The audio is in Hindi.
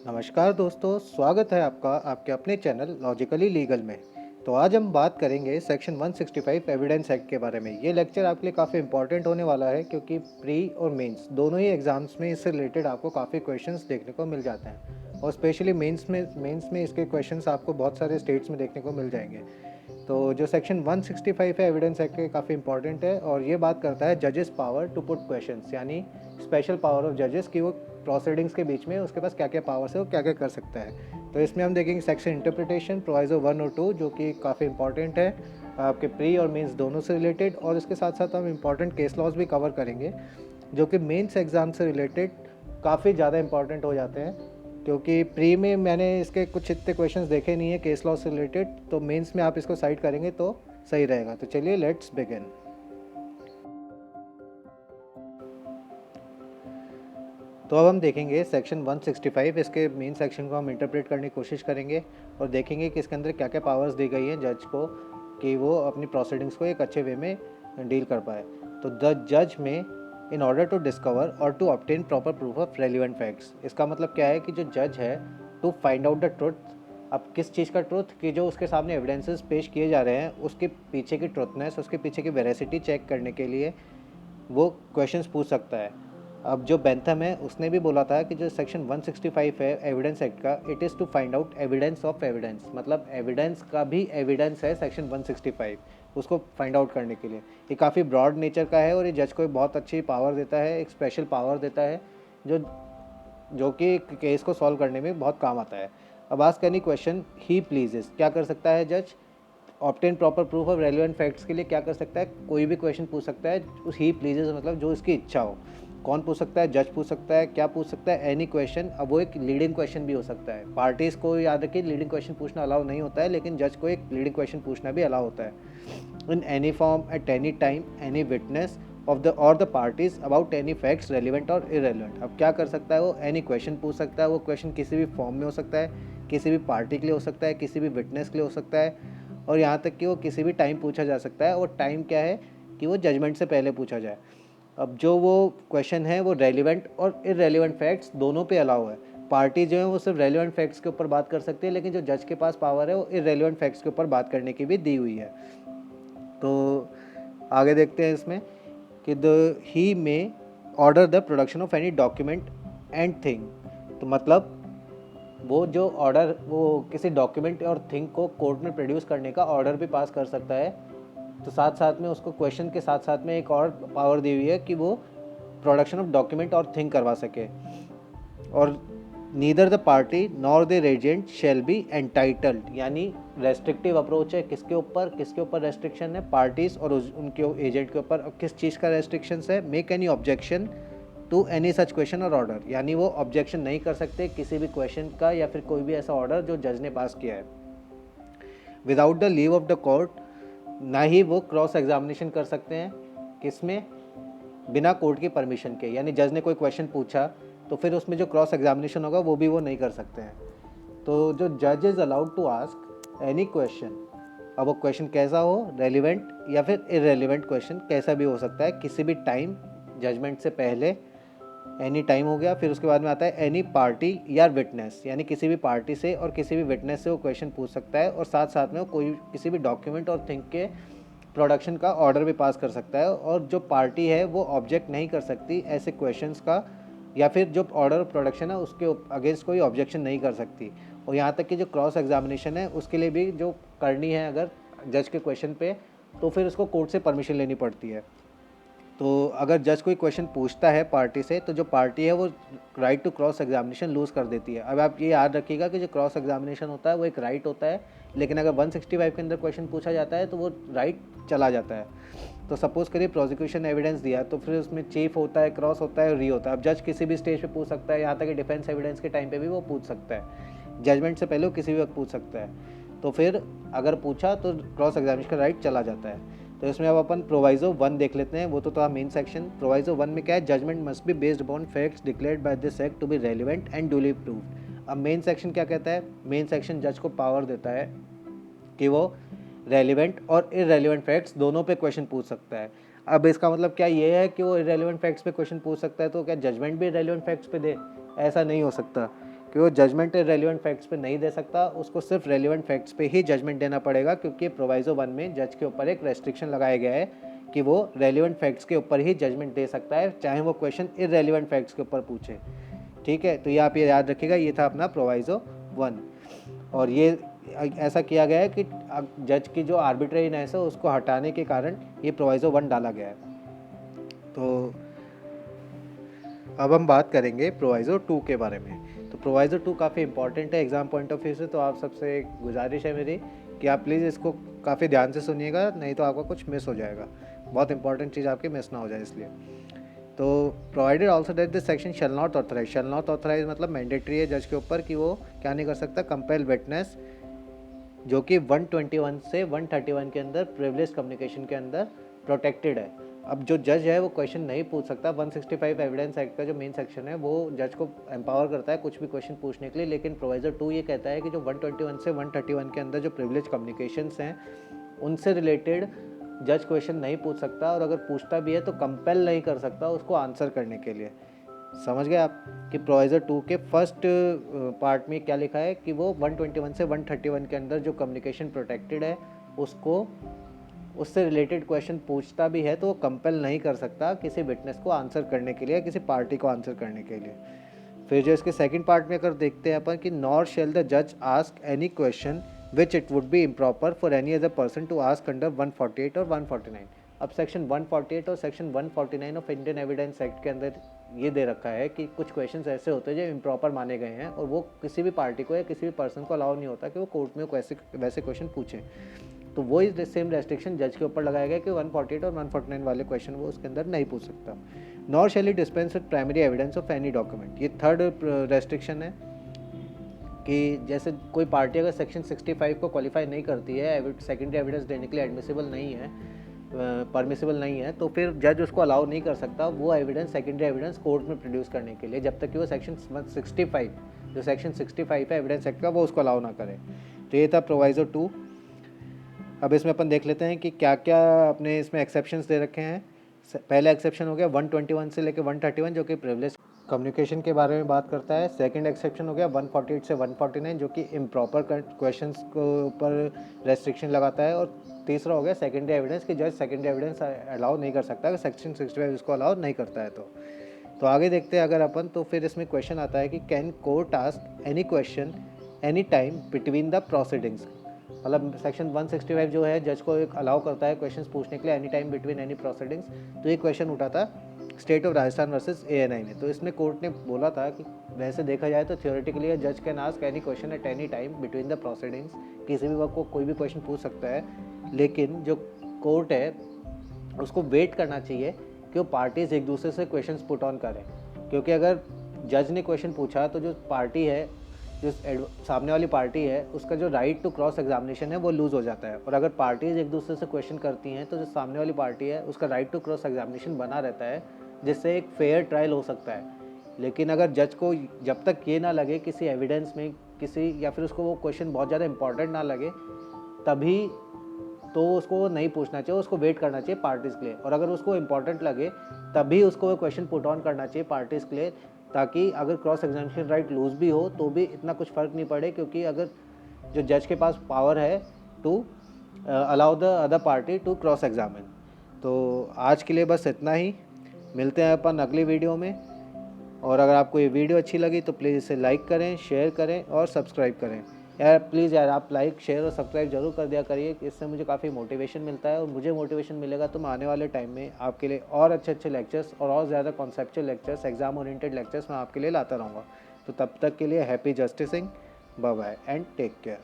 नमस्कार दोस्तों, स्वागत है आपका आपके अपने चैनल लॉजिकली लीगल में। तो आज हम बात करेंगे सेक्शन 165 एविडेंस एक्ट के बारे में। ये लेक्चर आपके लिए काफ़ी इंपॉर्टेंट होने वाला है क्योंकि प्री और मेंस दोनों ही एग्जाम्स में इससे रिलेटेड आपको काफ़ी क्वेश्चंस देखने को मिल जाते हैं और स्पेशली मेंस में इसके क्वेश्चंस आपको बहुत सारे स्टेट्स में देखने को मिल जाएंगे। तो जो सेक्शन 165 है एविडेंस एक्ट के काफ़ी इंपॉर्टेंट है और ये बात करता है जजेस पावर टू पुट क्वेश्चंस, यानी स्पेशल पावर ऑफ जजेस कि वो प्रोसीडिंग्स के बीच में उसके पास क्या क्या पावर्स है, वो क्या क्या कर सकता है। तो इसमें हम देखेंगे सेक्शन इंटरप्रिटेशन प्रोवाइजो 1 और 2 जो कि काफ़ी इंपॉर्टेंट है आपके प्री और मेंस दोनों से रिलेटेड, और इसके साथ साथ हम इंपॉर्टेंट केस लॉज भी कवर करेंगे जो कि मेंस एग्ज़ाम से रिलेटेड काफ़ी ज़्यादा इंपॉर्टेंट हो जाते हैं। क्योंकि प्री में मैंने इसके कुछ इतने क्वेश्चंस देखे नहीं है केस लॉ से रिलेटेड, तो मेंस में आप इसको साइड करेंगे तो सही रहेगा। तो चलिए लेट्स बिगिन। तो अब हम देखेंगे सेक्शन 165, इसके मेन सेक्शन को हम इंटरप्रेट करने की कोशिश करेंगे और देखेंगे कि इसके अंदर क्या क्या पावर्स दी गई हैं जज को कि वो अपनी प्रोसीडिंग्स को एक अच्छे वे में डील कर पाए। तो द जज में इन ऑर्डर टू डिस्कवर और to obtain proper proof of relevant facts, इसका मतलब क्या है कि जो जज है to find out the truth. अब किस चीज़ का ट्रुथ, कि जो उसके सामने एविडेंसेस पेश किए जा रहे हैं उसके पीछे की ट्रुथनेस, उसके पीछे की वेरासिटी चेक करने के लिए वो क्वेश्चंस पूछ सकता है। अब जो बेंथम है उसने भी बोला था कि जो सेक्शन 165 है एविडेंस एक्ट का, it is to find out evidence of evidence, मतलब एविडेंस का भी एविडेंस है सेक्शन 165 उसको फाइंड आउट करने के लिए। ये काफ़ी ब्रॉड नेचर का है और ये जज को एक बहुत अच्छी पावर देता है, एक स्पेशल पावर देता है जो जो कि केस को सॉल्व करने में बहुत काम आता है। अब आस्क एनी क्वेश्चन ही प्लीजेस, क्या कर सकता है जज? Obtain proper proof of relevant facts के लिए क्या कर सकता है? कोई भी क्वेश्चन पूछ सकता है, उस ही प्लीजेस मतलब जो इसकी इच्छा हो। कौन पूछ सकता है? जज पूछ सकता है। क्या पूछ सकता है? Any question. अब वो एक लीडिंग क्वेश्चन भी हो सकता है। पार्टीज को याद रखिए लीडिंग क्वेश्चन पूछना अलाउ नहीं होता है, लेकिन जज को एक लीडिंग क्वेश्चन पूछना भी अलाउ होता है। In any form at any time any witness of the और the parties about any facts relevant और इरेलीवेंट। अब क्या कर सकता है वो? एनी क्वेश्चन पूछ सकता है। वो क्वेश्चन किसी भी फॉर्म में हो सकता है, किसी भी पार्टी के लिए हो सकता है, किसी भी विटनेस के लिए हो सकता है, और यहाँ तक कि वो किसी भी टाइम पूछा जा सकता है। और टाइम क्या है कि वो जजमेंट से पहले पूछा जाए। अब जो वो क्वेश्चन है वो रेलिवेंट और इरेलीवेंट फैक्ट्स दोनों पे अलाउ है। पार्टी जो है वो सिर्फ रेलिवेंट फैक्ट्स के ऊपर बात कर सकती है, लेकिन जो जज के पास पावर है वो इरेलीवेंट फैक्ट्स के ऊपर बात करने की भी दी हुई है। तो आगे देखते हैं इसमें कि द ही में order the production of any document and thing. तो मतलब वो जो ऑर्डर, वो किसी डॉक्यूमेंट और थिंग को कोर्ट में प्रोड्यूस करने का ऑर्डर भी पास कर सकता है। तो साथ साथ में उसको क्वेश्चन के साथ साथ में एक और पावर दी हुई है कि वो प्रोडक्शन ऑफ डॉक्यूमेंट और थिंग करवा सके। और neither the party nor the agent shall be entitled, यानी रेस्ट्रिक्टिव अप्रोच है। किसके ऊपर रेस्ट्रिक्शन है? पार्टीज और उनके एजेंट के ऊपर। किस चीज़ का रेस्ट्रिक्शन है? Make any objection to any such question और ऑर्डर, यानी वो ऑब्जेक्शन नहीं कर सकते किसी भी क्वेश्चन का या फिर कोई भी ऐसा ऑर्डर जो जज ने पास किया है without the leave of the court. ना ही वो क्रॉस एग्जामिनेशन कर सकते हैं, किसमें? बिना कोर्ट की परमिशन के। यानी जज ने कोई क्वेश्चन पूछा तो फिर उसमें जो क्रॉस एग्जामिनेशन होगा वो भी वो नहीं कर सकते हैं। तो जो जज is allowed to ask any question, अब वो क्वेश्चन कैसा हो, रेलिवेंट या फिर इरेलीवेंट क्वेश्चन कैसा भी हो सकता है, किसी भी टाइम, जजमेंट से पहले, एनी टाइम हो गया। फिर उसके बाद में आता है एनी पार्टी या विटनेस, यानी किसी भी पार्टी से और किसी भी विटनेस से वो क्वेश्चन पूछ सकता है। और साथ साथ में वो कोई किसी भी डॉक्यूमेंट और थिंग के प्रोडक्शन का ऑर्डर भी पास कर सकता है। और जो पार्टी है वो ऑब्जेक्ट नहीं कर सकती ऐसे क्वेश्चंस का, या फिर जो ऑर्डर ऑफ प्रोडक्शन है उसके अगेंस्ट कोई ऑब्जेक्शन नहीं कर सकती। और यहाँ तक कि जो क्रॉस एग्जामिनेशन है उसके लिए भी जो करनी है अगर जज के क्वेश्चन पे, तो फिर उसको कोर्ट से परमिशन लेनी पड़ती है। तो अगर जज कोई क्वेश्चन पूछता है पार्टी से, तो जो पार्टी है वो right to cross examination lose कर देती है। अब आप ये याद रखिएगा कि जो क्रॉस एग्जामिनेशन होता है वो एक राइट होता है, लेकिन अगर 165 के अंदर क्वेश्चन पूछा जाता है तो वो राइट चला जाता है। तो सपोज करिए प्रोसिक्यूशन एविडेंस दिया, तो फिर उसमें चीफ होता है, क्रॉस होता है, री होता है। अब जज किसी भी स्टेज पे पूछ सकता है, यहाँ तक कि डिफेंस एविडेंस के टाइम पे भी वो पूछ सकता है, जजमेंट से पहले वो किसी भी वक्त पूछ सकता है। तो फिर अगर पूछा तो क्रॉस एग्जामिनेशन का राइट चला जाता है। तो इसमें अब अपन प्रोवाइजो 1 देख लेते हैं, वो तो था मेन सेक्शन। प्रोवाइजो 1 में क्या है? Judgment must be based upon facts declared by this act to be relevant and duly proved. अब मेन सेक्शन क्या कहता है? मेन सेक्शन जज को पावर देता है कि वो रेलिवेंट और इरेलीवेंट फैक्ट्स दोनों पे क्वेश्चन पूछ सकता है। अब इसका मतलब क्या ये है कि वो इरेलीवेंट फैक्ट्स पे क्वेश्चन पूछ सकता है तो क्या जजमेंट भी इरेलीवेंट फैक्ट्स पे दे? ऐसा नहीं हो सकता, कि वो जजमेंट रेलिवेंट फैक्ट्स पे नहीं दे सकता, उसको सिर्फ रेलिवेंट फैक्ट्स पे ही जजमेंट देना पड़ेगा, क्योंकि प्रोवाइजो 1 में जज के ऊपर एक रेस्ट्रिक्शन लगाया गया है कि वो रेलिवेंट फैक्ट्स के ऊपर ही जजमेंट दे सकता है, चाहे वो क्वेश्चन इररेलिवेंट फैक्ट्स के ऊपर पूछे। ठीक है, तो ये आप ये याद रखिएगा, ये था अपना प्रोवाइजो 1। और ये ऐसा किया गया है कि जज की जो आर्बिट्रेरीनेस है उसको हटाने के कारण ये प्रोवाइजो 1 डाला गया है। तो अब हम बात करेंगे प्रोवाइजो 2 के बारे में। तो प्रोवाइजो 2 काफ़ी इंपॉर्टेंट है एग्ज़ाम पॉइंट ऑफ व्यू से, तो आप सबसे एक गुजारिश है मेरी कि आप प्लीज़ इसको काफ़ी ध्यान से सुनिएगा, नहीं तो आपका कुछ मिस हो जाएगा, बहुत इंपॉर्टेंट चीज़ आपकी मिस ना हो जाए इसलिए। तो provided also that this section shall not authorise मतलब मैंडेटरी है जज के ऊपर कि वो क्या नहीं कर सकता, कंपेल विटनेस जो कि 121 से 131 के अंदर प्रिविलेज कम्युनिकेशन के अंदर प्रोटेक्टेड है। अब जो जज है वो क्वेश्चन नहीं पूछ सकता, 165 एविडेंस एक्ट का जो मेन सेक्शन है वो जज को एम्पावर करता है कुछ भी क्वेश्चन पूछने के लिए, लेकिन प्रोवाइजर 2 ये कहता है कि जो 121 से 131 के अंदर जो प्रिविलेज कम्युनिकेशंस हैं उनसे रिलेटेड जज क्वेश्चन नहीं पूछ सकता, और अगर पूछता भी है तो कंपेल नहीं कर सकता उसको आंसर करने के लिए। समझ गए आप कि प्रोवाइजर 2 के फर्स्ट पार्ट में क्या लिखा है कि वो 121 से 131 के अंदर जो कम्युनिकेशन प्रोटेक्टेड है उसको उससे रिलेटेड क्वेश्चन पूछता भी है तो वो कंपेल नहीं कर सकता किसी विटनेस को आंसर करने के लिए, किसी पार्टी को आंसर करने के लिए। फिर जो इसके सेकंड पार्ट में अगर देखते हैं अपन कि नॉर शेल द जज ask any question which it would be improper for any other person to ask under 148 और 149। अब सेक्शन 148 और section 149 of Indian evidence act के अंदर ये दे रखा है कि कुछ क्वेश्चंस ऐसे होते हैं जो इम्प्रॉपर माने गए हैं और वो किसी भी पार्टी को या किसी भी पर्सन को अलाउ नहीं होता कि वो कोर्ट में वैसे क्वेश्चन पूछें। तो वो इस सेम रेस्ट्रिक्शन जज के ऊपर लगाया गया कि 148 और 149 वाले क्वेश्चन वो उसके अंदर नहीं पूछ सकता। Nor shall he dispense with primary evidence of any document, ये थर्ड रेस्ट्रिक्शन है कि जैसे कोई पार्टी अगर सेक्शन 65 को क्वालिफाई नहीं करती है, सेकेंडरी एविडेंस देने के लिए एडमिसिबल नहीं है, परमिसिबल नहीं है, तो फिर जज उसको अलाउ नहीं कर सकता वो एविडेंस, सेकेंडरी एविडेंस कोर्ट में प्रोड्यूस करने के लिए, जब तक कि वो सेक्शन 65 जो सेक्शन 65 है एविडेंस एक्ट का वो उसको अलाउ ना करे। तो ये था प्रोवाइजो 2। अब इसमें अपन देख लेते हैं कि क्या क्या अपने इसमें एक्सेप्शंस दे रखे हैं। पहला एक्सेप्शन हो गया 121 से लेकर 131 जो कि प्रिविलेज कम्युनिकेशन के बारे में बात करता है। सेकंड एक्सेप्शन हो गया 148 से 149 जो कि इम्प्रॉपर क्वेश्चंस के ऊपर रेस्ट्रिक्शन लगाता है। और तीसरा हो गया सेकेंडरी एविडेंस कि जज सेकेंडरी एविडेंस अलाउ नहीं कर सकता, अगर सेक्शन 65 इसको अलाउ नहीं करता है तो आगे देखते हैं अगर अपन, तो फिर इसमें क्वेश्चन आता है कि can court ask any question any time between the proceedings. मतलब सेक्शन 165 जो है जज को एक अलाउ करता है क्वेश्चंस पूछने के लिए any time between any proceedings. तो ये क्वेश्चन उठा था state of Rajasthan versus ANI में। तो इसमें कोर्ट ने बोला था कि वैसे देखा जाए तो थियोरेटिकली जज can ask any question eight any time between the proceedings, किसी भी वक्त को कोई भी क्वेश्चन पूछ सकता है, लेकिन जो कोर्ट है उसको वेट करना चाहिए कि वो पार्टीज एक दूसरे से क्वेश्चन पुट ऑन करें, क्योंकि अगर जज ने क्वेश्चन पूछा तो जो पार्टी है, जो सामने वाली पार्टी है, उसका जो राइट टू क्रॉस एग्जामिनेशन है वो लूज़ हो जाता है। और अगर पार्टीज एक दूसरे से क्वेश्चन करती हैं तो जो सामने वाली पार्टी है उसका राइट टू क्रॉस एग्जामिनेशन बना रहता है, जिससे एक फेयर ट्रायल हो सकता है। लेकिन अगर जज को जब तक ये ना लगे किसी एविडेंस में किसी, या फिर उसको वो क्वेश्चन बहुत ज़्यादा इंपॉर्टेंट ना लगे, तभी तो उसको नहीं पूछना चाहिए, उसको वेट करना चाहिए पार्टीज़ के लिए। और अगर उसको इंपॉर्टेंट लगे तभी उसको वो क्वेश्चन पुट ऑन करना चाहिए पार्टीज़ के लिए, ताकि अगर क्रॉस एग्जामिनेशन राइट लूज भी हो तो भी इतना कुछ फ़र्क नहीं पड़े, क्योंकि अगर जो जज के पास पावर है to allow the other party to cross examine. तो आज के लिए बस इतना ही, मिलते हैं अपन अगली वीडियो में। और अगर आपको ये वीडियो अच्छी लगी तो प्लीज़ इसे लाइक करें, शेयर करें और सब्सक्राइब करें। यार प्लीज़ यार आप लाइक शेयर और सब्सक्राइब जरूर कर दिया करिए, इससे मुझे काफ़ी मोटिवेशन मिलता है, और मुझे मोटिवेशन मिलेगा तो मैं आने वाले टाइम में आपके लिए और अच्छे लेक्चर्स और ज़्यादा conceptual lectures, exam oriented lectures मैं आपके लिए लाता रहूँगा। तो तब तक के लिए happy justicing, bye bye and take care.